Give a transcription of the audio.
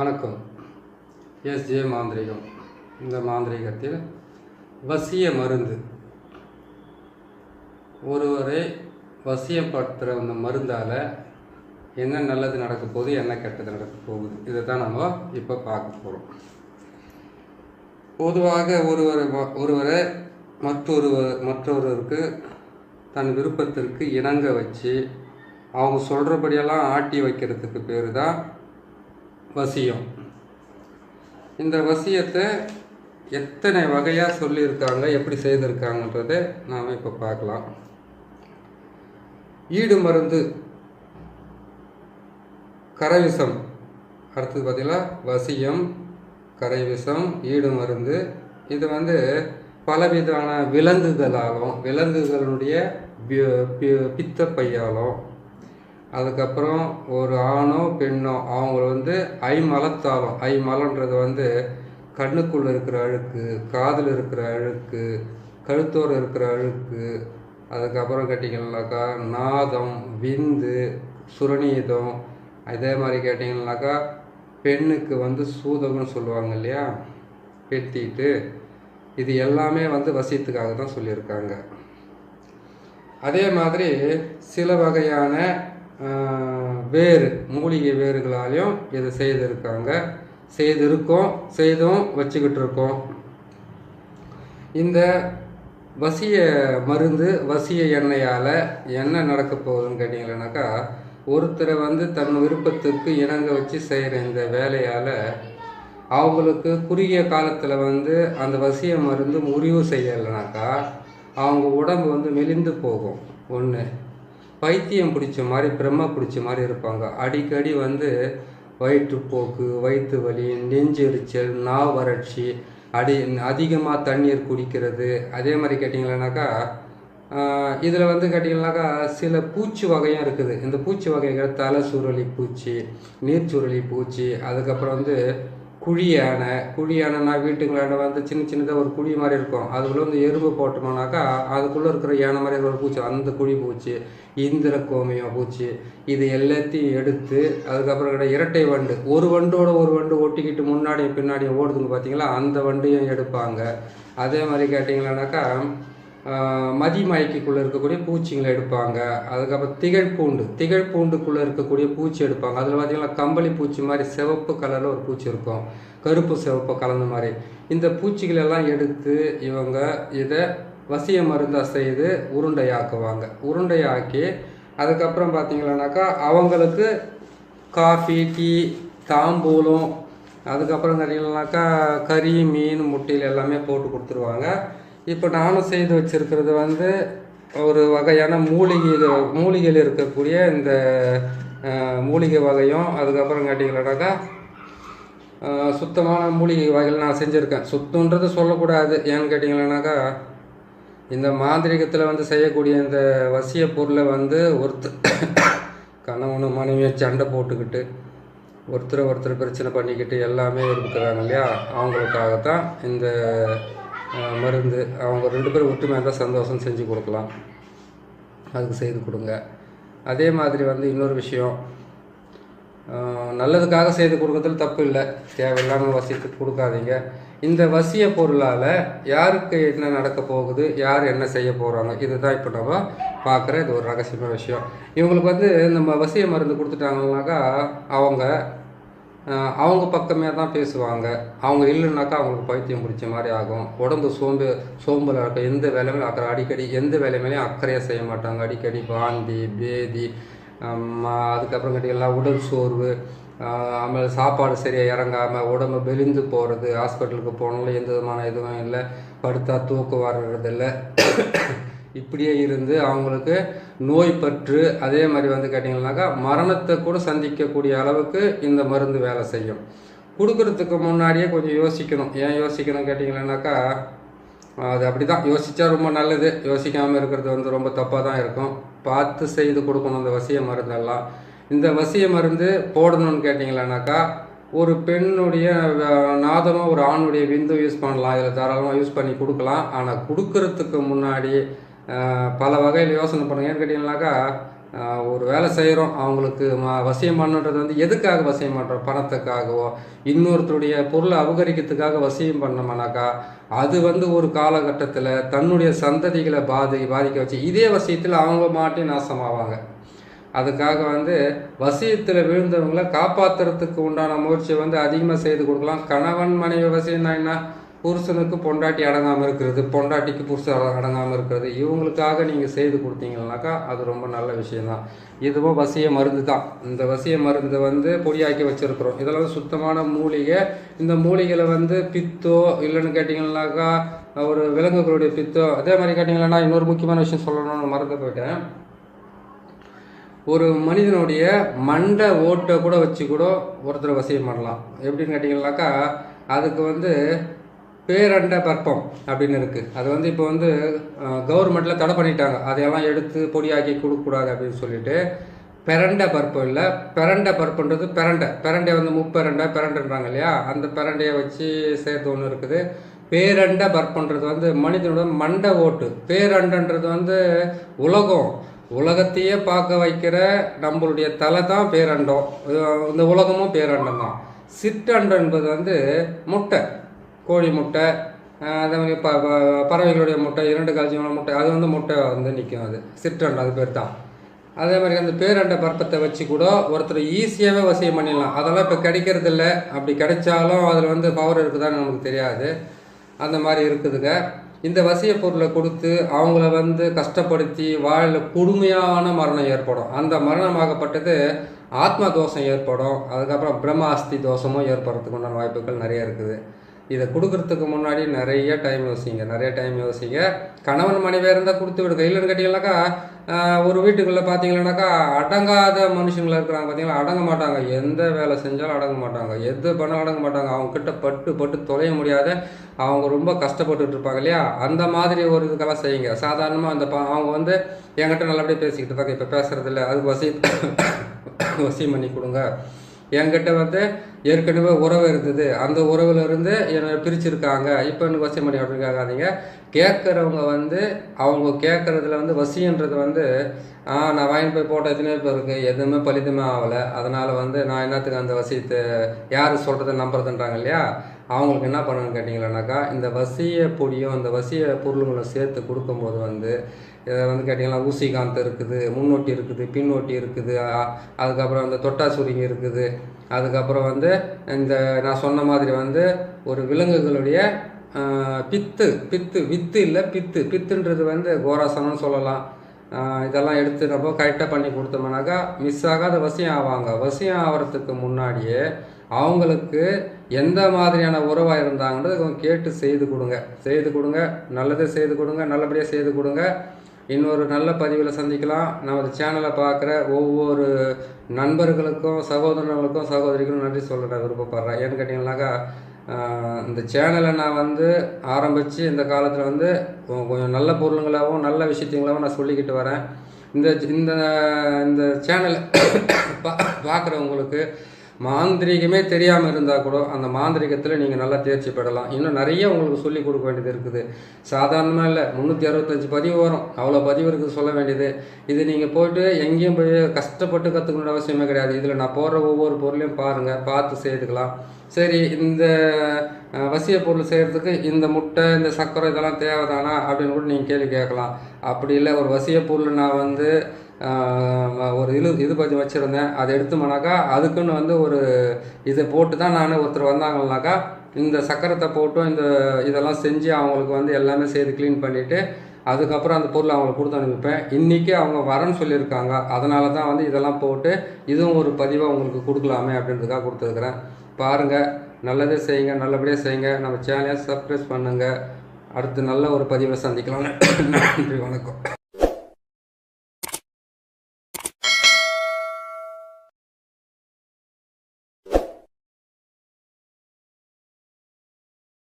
வணக்கம். எஸ்ஜே மாந்திரிகம். இந்த மாந்திரிகத்தில் வசிய மருந்து, ஒருவரை வசியப்படுத்துகிற அந்த மருந்தால் என்ன நல்லது நடக்க போகுது, என்ன கெட்டது நடக்க போகுது, இதை தான் நம்ம இப்போ பார்க்க போகிறோம். பொதுவாக ஒருவரை மற்றொருவருக்கு தன் விருப்பத்திற்கு இணங்க வச்சு அவங்க சொல்கிறபடியெல்லாம் ஆட்டி வைக்கிறதுக்கு பேர் தான் வசியம். இந்த வசியத்தை எத்தனை வகையாக சொல்லியிருக்காங்க, எப்படி செய்திருக்காங்கன்றதை நாம் இப்போ பார்க்கலாம். ஈடு மருந்து, கரைவிசம், அடுத்தது பார்த்திங்கன்னா வசியம், கரைவிசம், ஈடு மருந்து. இது பலவிதமான விலங்குகளுடைய பித்தப்பையாலும், அதுக்கப்புறம் ஒரு ஆணோ பெண்ணோ அவங்க ஐமலன்றது கண்ணுக்குள்ளே இருக்கிற அழுக்கு, காதில் இருக்கிற அழுக்கு, கழுத்தோடு இருக்கிற அழுக்கு, அதுக்கப்புறம் கேட்டிங்கன்னாக்கா நாதம், விந்து, சுரநீதம், அதே மாதிரி கேட்டிங்கன்னாக்கா பெண்ணுக்கு சூதகம்னு சொல்லுவாங்க இல்லையா, பெத்திட்டு, இது எல்லாமே வசியத்துக்காக தான் சொல்லியிருக்காங்க. அதே மாதிரி சில வகையான மூலிகை வேர்களாலையும் இதை செய்தும் வச்சுக்கிட்டு இருக்கோம். இந்த வசிய மருந்து, வசிய எண்ணெயால் என்ன நடக்க போகுதுன்னு கேட்டிங்கன்னாக்கா, ஒருத்தரை தன் விருப்பத்துக்கு இணங்க வச்சு செய்கிற இந்த வேலையால் அவங்களுக்கு குறுகிய காலத்தில் அந்த வசிய மருந்து முறிவு செய்யலைனாக்கா அவங்க உடம்பு மெலிந்து போகும். ஒன்று, பைத்தியம் பிடிச்ச மாதிரி, பிரம்ம பிடிச்ச மாதிரி இருப்பாங்க. அடிக்கடி வயிற்றுப்போக்கு, வயிற்று வலி, நெஞ்செரிச்சல், நாவ் வறட்சி, அதிகமாக தண்ணீர் குடிக்கிறது. அதே மாதிரி கேட்டிங்கன்னாக்கா இதில் கேட்டிங்கன்னாக்கா சில பூச்சி வகையும் இருக்குது. இந்த பூச்சி வகைகள் தலை சுருளி பூச்சி, நீர் சுருளி பூச்சி, அதுக்கப்புறம் குழியானைனா வீட்டுங்களாண்ட சின்ன சின்னதாக ஒரு குழி மாதிரி இருக்கும். அதுக்குள்ளே எறும்பு போட்டோம்னாக்கா அதுக்குள்ளே இருக்கிற யானை மாதிரி ஒரு பூச்சி, அந்த குழி பூச்சி, இந்திர கோமியம் பூச்சி, இது எல்லாத்தையும் எடுத்து, அதுக்கப்புறம் இரட்டை வண்டு, ஒரு வண்டு ஒட்டிக்கிட்டு முன்னாடி பின்னாடி ஓடுதுன்னு பார்த்தீங்களா, அந்த வண்டையும் எடுப்பாங்க. அதே மாதிரி கேட்டிங்களானாக்கா மதிமயக்கிக்குள்ளே இருக்கக்கூடிய பூச்சிங்களை எடுப்பாங்க. அதுக்கப்புறம் திகழ்பூண்டுக்குள்ளே இருக்கக்கூடிய பூச்சி எடுப்பாங்க. அதில் பார்த்திங்கன்னா கம்பளி பூச்சி மாதிரி சிவப்பு கலரில் ஒரு பூச்சி இருக்கும், கருப்பு சிவப்பு கலந்த மாதிரி. இந்த பூச்சிகளெல்லாம் எடுத்து இவங்க இதை வசிய மருந்தாக செய்து உருண்டையாக்குவாங்க. உருண்டையாக்கி அதுக்கப்புறம் பார்த்திங்களானாக்கா அவங்களுக்கு காஃபி, டீ, தாம்பூலம், அதுக்கப்புறம் கேட்டிங்கன்னாக்கா கறி, மீன், முட்டையில் எல்லாமே போட்டு கொடுத்துருவாங்க. இப்போ நானும் செய்து வச்சுருக்கிறது ஒரு வகையான மூலிகையில் இருக்கக்கூடிய இந்த மூலிகை வகையும், அதுக்கப்புறம் கேட்டிங்கன்னாக்கா சுத்தமான மூலிகை வகைகள் நான் செஞ்சுருக்கேன். சுத்தன்றது சொல்லக்கூடாது, ஏன்னு கேட்டிங்கன்னாக்கா இந்த மாந்திரிகத்தில் செய்யக்கூடிய இந்த வசிய பொருளை ஒருத்தர் கணவனும் மனைவியை சண்டை போட்டுக்கிட்டு ஒருத்தர் பிரச்சனை பண்ணிக்கிட்டு எல்லாமே இருக்கிறாங்க இல்லையா, அவங்களுக்காகத்தான் இந்த மருந்து. அவங்க 2 பேரும் ஒற்றுமையாக இருந்தால் சந்தோஷம், செஞ்சு கொடுக்கலாம், அதுக்கு செய்து கொடுங்க. அதே மாதிரி இன்னொரு விஷயம், நல்லதுக்காக செய்து கொடுக்கறதுல தப்பு இல்லை, தேவையில்லாமல் வசியத்துக்கு கொடுக்காதீங்க. இந்த வசிய பொருளால் யாருக்கு என்ன நடக்க போகுது, யார் என்ன செய்ய போகிறாங்க, இதுதான் இப்போ நம்ம பார்க்குற இது ஒரு ரகசியமான விஷயம். இவங்களுக்கு நம்ம வசிய மருந்து கொடுத்துட்டாங்கன்னாக்கா அவங்க பக்கமே தான் பேசுவாங்க. அவங்க இல்லைன்னாக்கா அவங்களுக்கு பைத்தியம் பிடிச்ச மாதிரி ஆகும். உடம்பு சோம்பல் இருக்கும், எந்த வேலையுமே அடிக்கடி எந்த வேலையுமேலையும் அக்கறையாக செய்ய மாட்டாங்க. அடிக்கடி வாந்தி, பேதி, அதுக்கப்புறம் கேட்டிங்கன்னா உடல் சோர்வு, ஆಮೇಲೆ சாப்பாடு சரியாக இறங்காமல் உடம்பு மெலிந்து போகிறது. ஹாஸ்பிட்டலுக்கு போனாலும் எந்த விதமான எதுவும் இல்லை, படுத்தா தூக்கம் வர்றதில்லை. இப்படியே இருந்து அவங்களுக்கு நோய் பற்று, அதே மாதிரி கேட்டிங்கன்னாக்கா மரணத்தை கூட சந்திக்கக்கூடிய அளவுக்கு இந்த மருந்து வேலை செய்யும். கொடுக்கறதுக்கு முன்னாடியே கொஞ்சம் யோசிக்கணும். ஏன் யோசிக்கணும் கேட்டிங்கன்னாக்கா அது அப்படி தான், யோசித்தா ரொம்ப நல்லது, யோசிக்காமல் இருக்கிறது ரொம்ப தப்பாக தான் இருக்கும். பார்த்து செய்து கொடுக்கணும் இந்த வசிய மருந்தெல்லாம். இந்த வசிய மருந்து போடணும்னு கேட்டிங்களானாக்கா ஒரு பெண்ணுடைய நாதமும் ஒரு ஆணுடைய விந்தும் யூஸ் பண்ணலாம், இதில் தாராளமாக யூஸ் பண்ணி கொடுக்கலாம். ஆனால் கொடுக்கறதுக்கு முன்னாடி பல வகையில் யோசனை பண்ணுங்க. ஏன்னு கேட்டிங்கனாக்கா ஒரு வேலை செய்கிறோம், அவங்களுக்கு வசியம் பண்ணுன்றது வந்து எதுக்காக வசியம் பண்ணுறோம்? பணத்துக்காகவோ இன்னொருத்தருடைய பொருளை அபகரிக்கிறதுக்காக வசியம் பண்ணோம்னாக்கா அது வந்து ஒரு காலகட்டத்தில் தன்னுடைய சந்ததிகளை பாதிக்க வச்சு இதே வசியத்தில் அவங்க மாட்டி நாசமாவாங்க. அதுக்காக வந்து வசியத்தில் விழுந்தவங்களை காப்பாற்றுறதுக்கு உண்டான முயற்சியை வந்து அதிகமாக செய்து கொடுக்கலாம். கணவன் மனைவி வசியம்னா என்ன? புருஷனுக்கு பொண்டாட்டி அடங்காமல் இருக்கிறது, பொண்டாட்டிக்கு புருஷன் அடங்காமல் இருக்கிறது, இவங்களுக்காக நீங்கள் செய்து கொடுத்தீங்கன்னாக்கா அது ரொம்ப நல்ல விஷயந்தான். இதுவும் வசிய மருந்து தான். இந்த வசிய மருந்து வந்து பொடியாக்கி வச்சுருக்குறோம். இதெல்லாம் வந்து சுத்தமான மூலிகை. இந்த மூலிகையில் வந்து பித்தோ இல்லைன்னு கேட்டிங்கன்னாக்கா ஒரு விலங்குகளுடைய பித்தோ, அதே மாதிரி கேட்டிங்கன்னா இன்னொரு முக்கியமான விஷயம் சொல்லணும்னு மறந்து போயிட்டேன். ஒரு மனிதனுடைய மண்டை ஓட்டை கூட வச்சு கூட ஒருத்தரை வசியம் பண்ணலாம். எப்படின்னு கேட்டிங்கன்னாக்கா அதுக்கு வந்து பேரண்ட பற்பம் அப்படின்னு இருக்குது. அது வந்து இப்போ வந்து கவர்மெண்ட்டில் தடை பண்ணிட்டாங்க. அதையெல்லாம் எடுத்து பொடியாக்கி கொடுக்கக்கூடாது அப்படின்னு சொல்லிட்டு. பெரண்டை பருப்பம் இல்லை, பெரண்டை பருப்புன்றது பெரண்டை வந்து பெரண்டுன்றாங்க இல்லையா, அந்த பெரண்டையை வச்சு சேர்த்து ஒன்று இருக்குது. பேரண்ட பருப்புன்றது வந்து மனிதனோட மண்டை ஓட்டு. பேரண்டன்றது வந்து உலகத்தையே பார்க்க வைக்கிற நம்மளுடைய தலை தான் பேரண்டம். இந்த உலகமும் பேரண்டம் தான். சிற்றண்டம் என்பது வந்து முட்டை, கோழி முட்டை, அதே மாதிரி பறவைகளுடைய முட்டை, 2 கால் ஜீவன முட்டை, அது வந்து முட்டை வந்து நிற்கும். அது சிற்றண்டை, அது பேர் தான். அதே மாதிரி அந்த பேரண்ட பருப்பத்தை வச்சு கூட ஒருத்தர் ஈஸியாகவே வசியம் பண்ணிடலாம். அதெல்லாம் இப்போ கிடைக்கிறதில்ல. அப்படி கிடைச்சாலும் அதில் வந்து பவர் இருக்குதான்னு நமக்கு தெரியாது. அந்த மாதிரி இருக்குதுங்க. இந்த வசிய பொருளை கொடுத்து அவங்கள வந்து கஷ்டப்படுத்தி வாழில் கொடுமையான மரணம் ஏற்படும். அந்த மரணமாகப்பட்டது ஆத்மா தோஷம் ஏற்படும். அதுக்கப்புறம் பிரம்மாஸ்தி தோஷமும் ஏற்படுறதுக்கு உண்டான வாய்ப்புகள் நிறைய இருக்குது. இதை கொடுக்கறதுக்கு முன்னாடி நிறைய டைம் யோசிங்க. கணவன் மனைவியாக இருந்தால் கொடுத்து விடுங்க. இல்லைன்னு கேட்டிங்கன்னாக்கா ஒரு வீட்டுக்குள்ளே பார்த்தீங்கன்னாக்கா அடங்காத மனுஷங்களை இருக்கிறாங்க பார்த்தீங்களா, அடங்க மாட்டாங்க. எந்த வேலை செஞ்சாலும் அடங்க மாட்டாங்க, எது பண்ணாலும் அடங்க மாட்டாங்க. அவங்கக்கிட்ட பட்டு தொலைய முடியாத அவங்க ரொம்ப கஷ்டப்பட்டுட்டு இருப்பாங்க இல்லையா, அந்த மாதிரி ஒரு இதுக்கெல்லாம் செய்யுங்க. சாதாரணமாக அந்த அவங்க வந்து என்கிட்ட நல்லபடியாக பேசிக்கிட்டு இருப்பாங்க, இப்போ பேசுகிறதில்ல, அதுக்கு வசியம் பண்ணி கொடுங்க. என்கிட்ட வந்து ஏற்கனவே உறவு இருந்தது, அந்த உறவுலேருந்து என்னை பிரிச்சுருக்காங்க, இப்போ எனக்கு வசியம் பண்ணி அப்படின்னு கேட்காதீங்க. கேட்குறவங்க வந்து அவங்க கேட்குறதுல வந்து வசியன்றது வந்து நான் வாங்கி போய் போட்ட எத்தனையோ பேர் இருக்குது, எதுவுமே பலிதமே ஆகலை. அதனால் வந்து நான் என்னத்துக்கு அந்த வசியத்தை யார் சொல்கிறத நம்புறதுன்றாங்க இல்லையா, அவங்களுக்கு என்ன பண்ணணும்னு கேட்டிங்களானாக்கா இந்த வசிய பொடியும் அந்த வசிய பொருளுங்களும் சேர்த்து கொடுக்கும்போது வந்து இதை வந்து கேட்டிங்கன்னா ஊசிகாந்த் இருக்குது, முன்னோட்டி இருக்குது, பின்னோட்டி இருக்குது, அதுக்கப்புறம் இந்த தொட்டாசுரிங்க இருக்குது, அதுக்கப்புறம் வந்து இந்த நான் சொன்ன மாதிரி வந்து ஒரு விலங்குகளுடைய பித்துன்றது வந்து கோராசனம்னு சொல்லலாம். இதெல்லாம் எடுத்து நம்ம கரெக்டாக பண்ணி கொடுத்தோம்னாக்கா மிஸ் ஆகாத வசியம் ஆவாங்க. வசியம் ஆகிறதுக்கு முன்னாடியே அவங்களுக்கு எந்த மாதிரியான உறவாக இருந்தாங்கன்றது கேட்டு செய்து கொடுங்க. நல்லதை செய்து கொடுங்க, நல்லபடியாக செய்து கொடுங்க. இன்னொரு நல்ல பதிவில் சந்திக்கலாம். நமது சேனலை பார்க்குற ஒவ்வொரு நண்பர்களுக்கும் சகோதரர்களுக்கும் சகோதரிகளும் நன்றி சொல்ல நான் விருப்பப்படுறேன். ஏன்னு கேட்டிங்கன்னாக்கா இந்த சேனலை நான் வந்து ஆரம்பித்து இந்த காலத்தில் வந்து கொஞ்சம் நல்ல பொருளுங்களாகவும் நல்ல விஷயத்துங்களாகவும் நான் சொல்லிக்கிட்டு வரேன். இந்த இந்த இந்த சேனலை பார்க்குறவங்களுக்கு மாந்திரிகமே தெரியாமல் இருந்தால் கூட அந்த மாந்திரிகத்தில் நீங்கள் நல்லா தேர்ச்சி பெறலாம். இன்னும் நிறைய உங்களுக்கு சொல்லிக் கொடுக்க வேண்டியது இருக்குது. சாதாரணமாக இல்லை, 365 பதிவு வரும், அவ்வளோ பதிவு இருக்குது சொல்ல வேண்டியது. இது நீங்கள் போய்ட்டு எங்கேயும் போய் கஷ்டப்பட்டு கற்றுக்கணுன்ற அவசியமே கிடையாது. இதில் நான் போடுற ஒவ்வொரு பொருளையும் பாருங்கள், பார்த்து செய்துக்கலாம். சரி, இந்த வசிய பொருள் செய்கிறதுக்கு இந்த முட்டை, இந்த சர்க்கரை இதெல்லாம் தேவைதானா அப்படின்னு கூட நீங்கள் கேள்வி கேட்கலாம். அப்படி இல்லை, ஒரு வசிய பொருள் நான் வந்து ஒரு இது பற்றி வச்சுருந்தேன், அதை எடுத்தோம்னாக்கா அதுக்குன்னு வந்து ஒரு இதை போட்டு தான் நான் ஒருத்தர் வந்தாங்கன்னாக்கா இந்த சக்கரத்தை போட்டும் இதெல்லாம் செஞ்சு அவங்களுக்கு வந்து எல்லாமே செய்து க்ளீன் பண்ணிவிட்டு அதுக்கப்புறம் அந்த பொருளை அவங்களுக்கு கொடுத்து அனுப்பிப்பேன். இன்றைக்கி அவங்க வரேன்னு சொல்லியிருக்காங்க, அதனால தான் வந்து இதெல்லாம் போட்டு இதுவும் ஒரு பதிவாக உங்களுக்கு கொடுக்கலாமே அப்படின்றதுக்காக கொடுத்துருக்குறேன். பாருங்கள், நல்லதே செய்யுங்க, நல்லபடியாக செய்யுங்க. நம்ம சேனலை சப்ஸ்கிரைப் பண்ணுங்கள். அடுத்து நல்ல ஒரு பதிவை சந்திக்கலாம். நன்றி, வணக்கம்.